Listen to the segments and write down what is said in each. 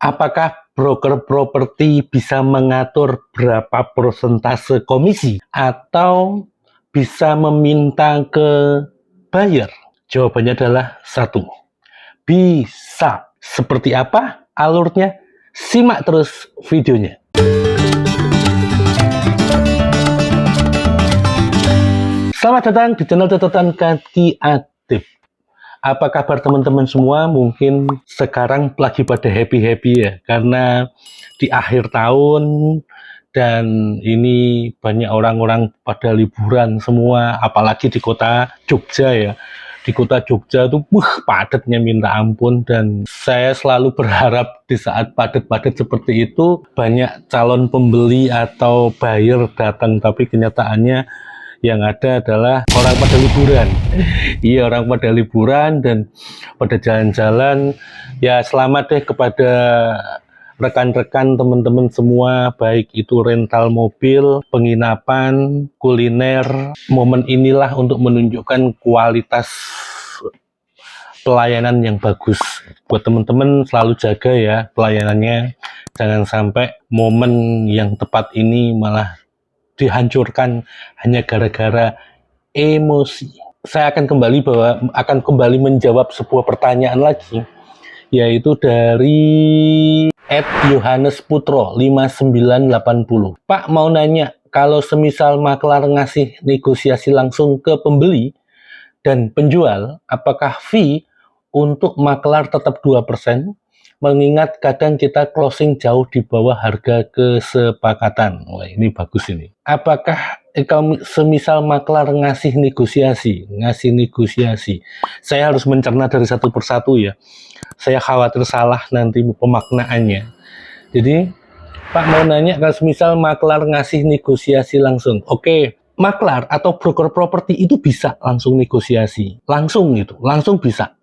Apakah broker properti bisa mengatur berapa persentase komisi atau bisa meminta ke buyer? Jawabannya adalah 1. Bisa. Seperti apa alurnya? Simak terus videonya. Selamat datang di channel catatan kaki Adib. Apa kabar teman-teman semua? Mungkin sekarang lagi pada happy-happy ya, karena di akhir tahun dan ini banyak orang-orang pada liburan semua, apalagi di kota Jogja ya. Di kota Jogja tuh padatnya minta ampun, dan saya selalu berharap di saat padat-padat seperti itu banyak calon pembeli atau buyer datang, tapi kenyataannya yang ada adalah orang pada liburan. Iya, orang pada liburan dan pada jalan-jalan. Ya, selamat deh kepada rekan-rekan teman-teman semua, baik itu rental mobil, penginapan, kuliner. Momen inilah untuk menunjukkan kualitas pelayanan yang bagus. Buat teman-teman selalu jaga ya pelayanannya. Jangan sampai momen yang tepat ini malah dihancurkan hanya gara-gara emosi. Saya akan kembali menjawab sebuah pertanyaan lagi, yaitu dari @yohanesputro 5980. Pak, mau nanya, kalau semisal maklar ngasih negosiasi langsung ke pembeli dan penjual, apakah fee untuk maklar tetap 2%? Mengingat kadang kita closing jauh di bawah harga kesepakatan. Wah, ini bagus ini. Apakah kalau semisal maklar ngasih negosiasi, saya harus mencerna dari satu persatu ya. Saya khawatir salah nanti pemaknaannya. Jadi, Pak mau nanya, kalau semisal maklar ngasih negosiasi langsung, oke. Maklar atau broker properti itu bisa langsung negosiasi, langsung bisa.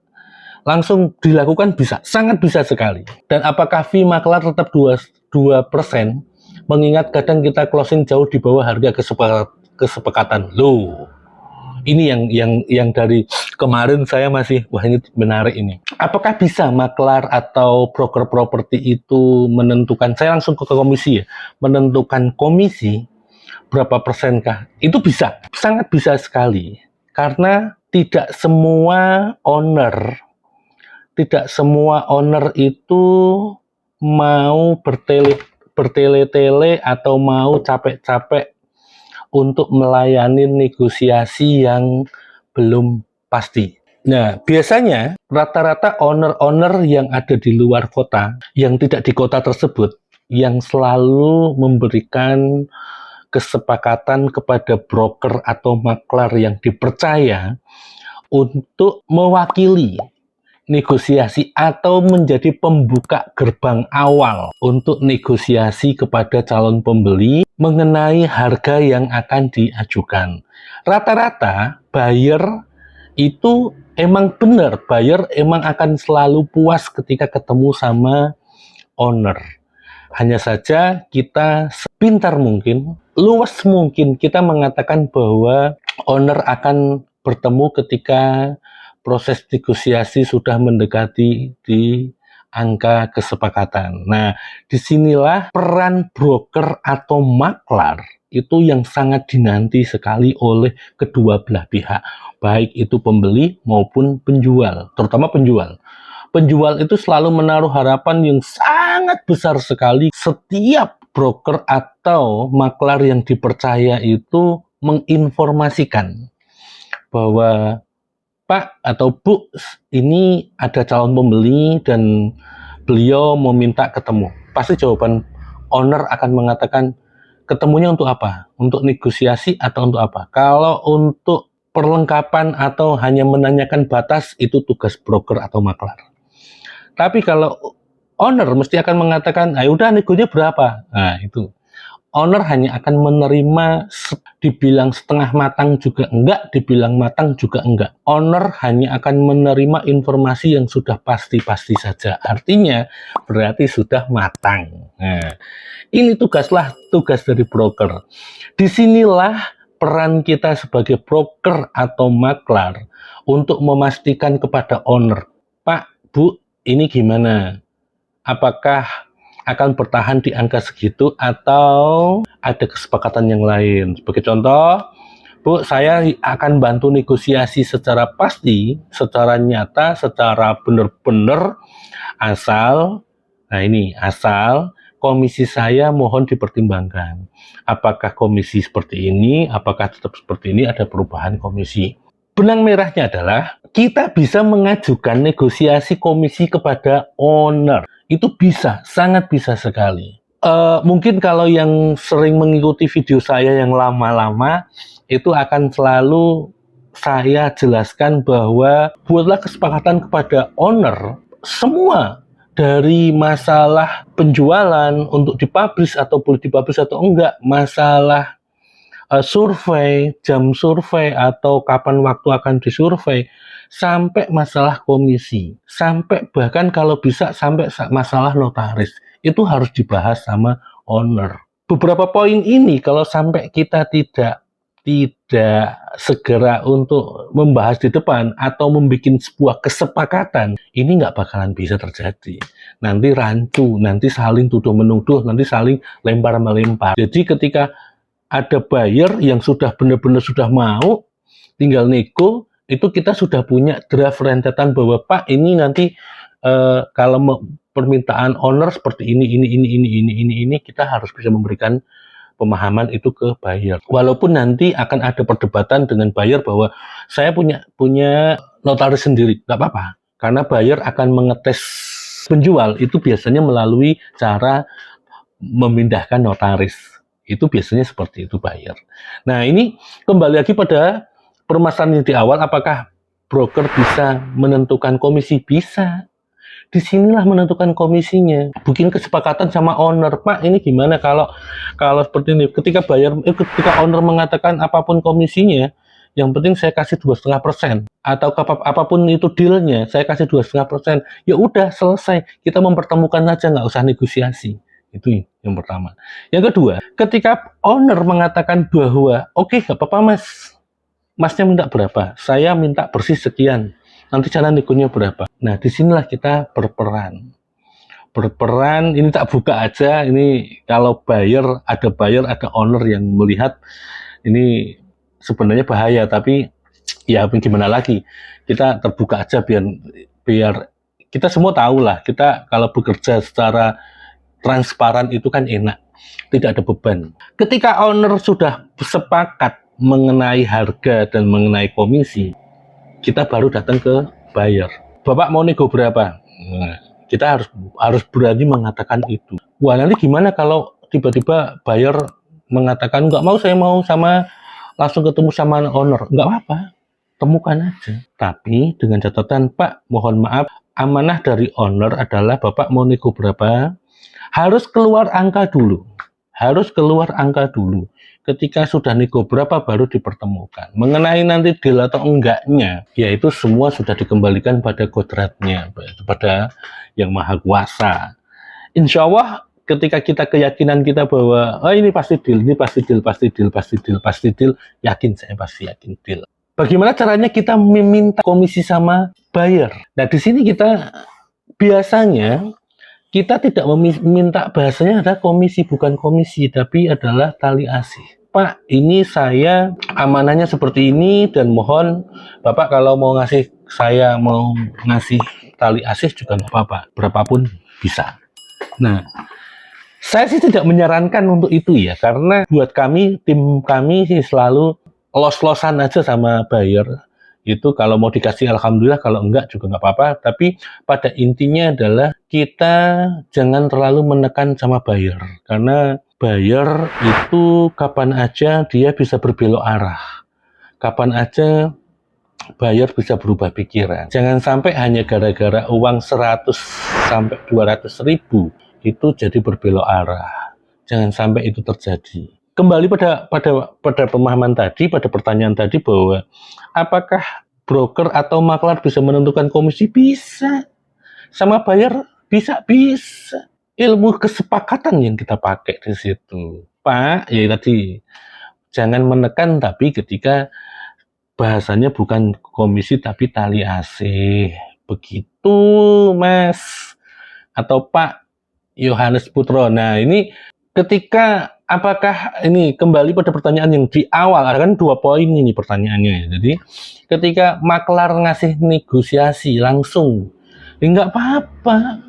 Langsung dilakukan bisa, sangat bisa sekali. Dan apakah fee maklar tetap 2%? Mengingat kadang kita closing jauh di bawah harga kesepakatan. Loh, ini yang dari kemarin saya masih, wah ini menarik ini. Apakah bisa maklar atau broker properti itu menentukan, saya langsung ke komisi ya, menentukan komisi berapa persenkah? Itu bisa, sangat bisa sekali. Karena tidak semua owner itu mau bertele-tele atau mau capek-capek untuk melayani negosiasi yang belum pasti. Nah, biasanya rata-rata owner-owner yang ada di luar kota, yang tidak di kota tersebut, yang selalu memberikan kesepakatan kepada broker atau maklar yang dipercaya untuk mewakili negosiasi atau menjadi pembuka gerbang awal untuk negosiasi kepada calon pembeli mengenai harga yang akan diajukan. Rata-rata buyer itu emang benar, buyer emang akan selalu puas ketika ketemu sama owner. Hanya saja kita sepintar mungkin, luas mungkin kita mengatakan bahwa owner akan bertemu ketika proses negosiasi sudah mendekati di angka kesepakatan. Nah, disinilah peran broker atau maklar itu yang sangat dinanti sekali oleh kedua belah pihak, baik itu pembeli maupun penjual, terutama penjual. Penjual itu selalu menaruh harapan yang sangat besar sekali setiap broker atau maklar yang dipercaya itu menginformasikan bahwa Pak atau Bu, ini ada calon pembeli dan beliau mau minta ketemu. Pasti jawaban owner akan mengatakan, ketemunya untuk apa? Untuk negosiasi atau untuk apa? Kalau untuk perlengkapan atau hanya menanyakan batas, itu tugas broker atau maklar. Tapi kalau owner mesti akan mengatakan, ayo udah negonya berapa? Nah, itu. Owner hanya akan menerima, dibilang setengah matang juga enggak, dibilang matang juga enggak. Owner hanya akan menerima informasi yang sudah pasti-pasti saja. Artinya berarti sudah matang. Nah, ini tugas dari broker. Disinilah peran kita sebagai broker atau maklar untuk memastikan kepada owner, Pak, Bu, ini gimana? apakah akan bertahan di angka segitu atau ada kesepakatan yang lain. Sebagai contoh, Bu, saya akan bantu negosiasi secara pasti, secara nyata, secara benar-benar asal, nah ini asal komisi saya mohon dipertimbangkan. Apakah komisi seperti ini, apakah tetap seperti ini, ada perubahan komisi. Benang merahnya adalah kita bisa mengajukan negosiasi komisi kepada owner. Itu bisa, sangat bisa sekali. Mungkin kalau yang sering mengikuti video saya yang lama-lama, itu akan selalu saya jelaskan bahwa buatlah kesepakatan kepada owner, semua dari masalah penjualan untuk dipublish atau boleh dipublish atau enggak, masalah survei, jam survei atau kapan waktu akan disurvei, sampai masalah komisi, sampai bahkan kalau bisa sampai masalah notaris, itu harus dibahas sama owner. Beberapa poin ini kalau sampai kita tidak segera untuk membahas di depan atau membuat sebuah kesepakatan, ini nggak bakalan bisa terjadi. Nanti rancu, nanti saling tuduh-menuduh, nanti saling lempar-melempar. Jadi ketika ada buyer yang sudah benar-benar sudah mau, tinggal nego, itu kita sudah punya draft rentetan bahwa Pak ini nanti kalau permintaan owner seperti ini, kita harus bisa memberikan pemahaman itu ke buyer. Walaupun nanti akan ada perdebatan dengan buyer bahwa saya punya notaris sendiri, nggak apa-apa. Karena buyer akan mengetes penjual itu biasanya melalui cara memindahkan notaris. Itu biasanya seperti itu buyer. Nah ini kembali lagi pada permasalahan yang di awal, apakah broker bisa menentukan komisi? Bisa. Disinilah menentukan komisinya. Bikin kesepakatan sama owner, Pak ini gimana kalau seperti ini. Ketika ketika owner mengatakan apapun komisinya, yang penting saya kasih 2,5%, atau apapun itu dealnya, saya kasih 2,5%. Ya udah selesai, kita mempertemukan aja, nggak usah negosiasi. Itu yang pertama. Yang kedua, ketika owner mengatakan bahwa oke, nggak apa-apa mas, masnya minta berapa? Saya minta bersih sekian. Nanti cara negonya berapa? Nah, disinilah kita berperan. Berperan, ini tak buka aja, ini kalau ada buyer, ada owner yang melihat, ini sebenarnya bahaya, tapi ya gimana lagi, kita terbuka aja biar kita semua tahu lah, kita kalau bekerja secara transparan itu kan enak, tidak ada beban. Ketika owner sudah sepakat mengenai harga dan mengenai komisi, kita baru datang ke buyer. Bapak mau nego berapa? Nah, kita harus berani mengatakan itu. Wah nanti gimana kalau tiba-tiba buyer mengatakan nggak mau, saya mau langsung ketemu sama owner. Nggak apa-apa, temukan aja. Tapi dengan catatan, Pak, mohon maaf, amanah dari owner adalah Bapak mau nego berapa, harus keluar angka dulu. Harus keluar angka dulu. Ketika sudah nego berapa baru dipertemukan. Mengenai nanti deal atau enggaknya, yaitu semua sudah dikembalikan pada kodratnya, pada yang maha kuasa. Insya Allah ketika kita keyakinan kita bahwa ini pasti deal, ini pasti deal, pasti deal, pasti deal, pasti deal, yakin, saya pasti yakin deal. Bagaimana caranya kita meminta komisi sama buyer? Nah di sini kita biasanya kita tidak meminta, bahasanya ada komisi, bukan komisi, tapi adalah tali asih. Pak, ini saya amanahnya seperti ini dan mohon Bapak kalau mau ngasih, saya mau ngasih tali asih juga nggak apa-apa, berapapun bisa. Nah, saya sih tidak menyarankan untuk itu ya, karena buat kami, tim kami sih selalu los-losan aja sama buyer. Itu kalau mau dikasih alhamdulillah, kalau enggak juga nggak apa-apa. Tapi pada intinya adalah kita jangan terlalu menekan sama buyer, karena buyer itu kapan aja dia bisa berbelok arah, kapan aja buyer bisa berubah pikiran. Jangan sampai hanya gara-gara uang 100 sampai 200 ribu itu jadi berbelok arah. Jangan sampai itu terjadi. Kembali pada pemahaman tadi, pada pertanyaan tadi bahwa apakah broker atau maklar bisa menentukan komisi? Bisa. Sama buyer bisa. Ilmu kesepakatan yang kita pakai di situ. Pak, ya tadi jangan menekan, tapi ketika bahasanya bukan komisi tapi tali asih. Begitu, Mas. atau Pak Yohanes Putro. Nah, ini ketika apakah ini kembali pada pertanyaan yang di awal, kan 2 poin ini pertanyaannya. Jadi, ketika maklar ngasih negosiasi langsung, ya nggak apa-apa,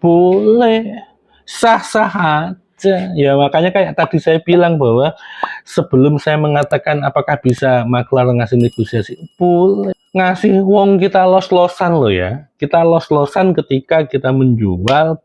boleh, sah-sah aja. Ya makanya kayak tadi saya bilang bahwa sebelum saya mengatakan apakah bisa maklar ngasih negosiasi, boleh. Ngasih wong kita los-losan loh ya. Kita los-losan ketika kita menjual.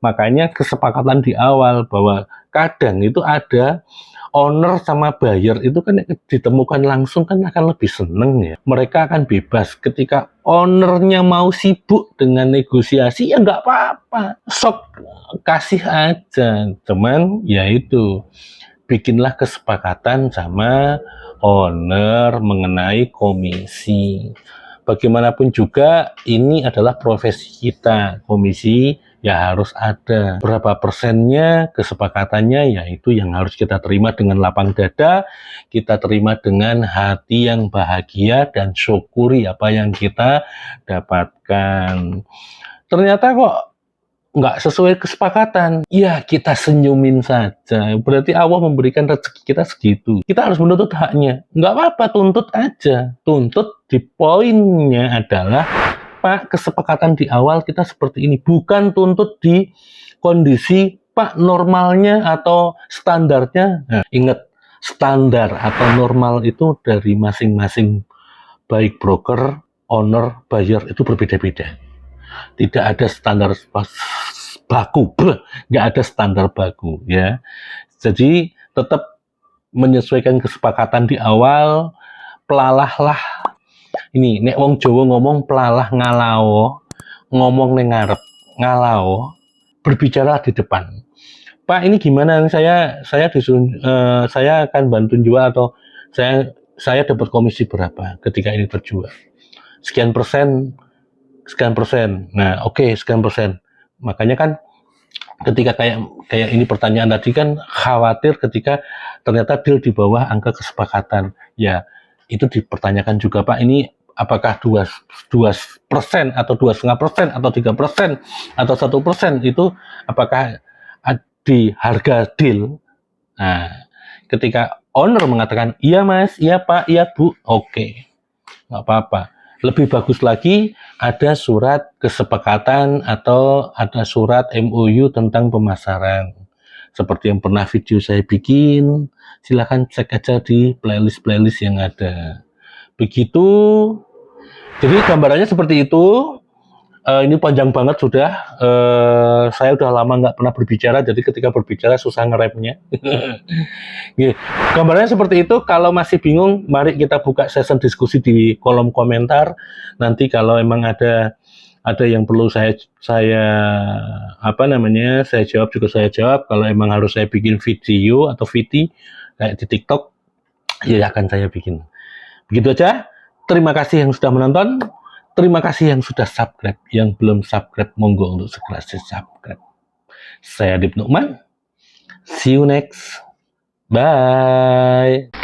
Makanya kesepakatan di awal bahwa kadang itu ada owner sama buyer itu kan ditemukan langsung kan akan lebih seneng ya. Mereka akan bebas. Ketika ownernya mau sibuk dengan negosiasi ya nggak apa-apa. Sok kasih aja. Cuman ya itu, bikinlah kesepakatan sama owner mengenai komisi. Bagaimanapun juga ini adalah profesi kita, komisi ya harus ada. Berapa persennya kesepakatannya, yaitu yang harus kita terima dengan lapang dada, kita terima dengan hati yang bahagia dan syukuri apa yang kita dapatkan. Ternyata kok nggak sesuai kesepakatan, ya kita senyumin saja. Berarti Allah memberikan rezeki kita segitu. Kita harus menuntut haknya. Nggak apa-apa, tuntut aja. Tuntut di poinnya adalah, Pak, kesepakatan di awal kita seperti ini. Bukan tuntut di kondisi, Pak, normalnya atau standarnya. Nah, ingat, standar atau normal itu dari masing-masing, baik broker, owner, buyer, itu berbeda-beda. Tidak ada standar baku, nggak ada standar baku ya. Jadi tetap menyesuaikan kesepakatan di awal, pelalahlah. Ini nek wong Jawa ngomong pelalah ngalao, ngomong neng ngarep, ngalao, berbicara di depan. Pak, ini gimana? Saya disuruh, saya akan bantu jual atau saya dapat komisi berapa ketika ini terjual? Sekian persen. Nah, oke, sekian persen. Makanya kan ketika kayak ini pertanyaan tadi kan khawatir ketika ternyata deal di bawah angka kesepakatan. Ya, itu dipertanyakan juga, Pak, ini apakah 2% atau 2,5% atau 3% atau 1% itu apakah di harga deal? Nah, ketika owner mengatakan iya Mas, iya Pak, iya Bu, oke, nggak apa-apa. Lebih bagus lagi ada surat kesepakatan atau ada surat MOU tentang pemasaran. Seperti yang pernah video saya bikin, silahkan cek aja di playlist-playlist yang ada. Begitu. Jadi gambarannya seperti itu. Ini panjang banget sudah. Saya udah lama nggak pernah berbicara, jadi ketika berbicara susah ngeremnya. Gambarnya seperti itu. Kalau masih bingung, mari kita buka session diskusi di kolom komentar. Nanti kalau emang ada yang perlu saya jawab juga saya jawab. Kalau emang harus saya bikin video atau VT kayak di TikTok, ya akan saya bikin. Begitu aja. Terima kasih yang sudah menonton. Terima kasih yang sudah subscribe. Yang belum subscribe, monggo untuk segera subscribe. Saya Adib Nukman. See you next. Bye.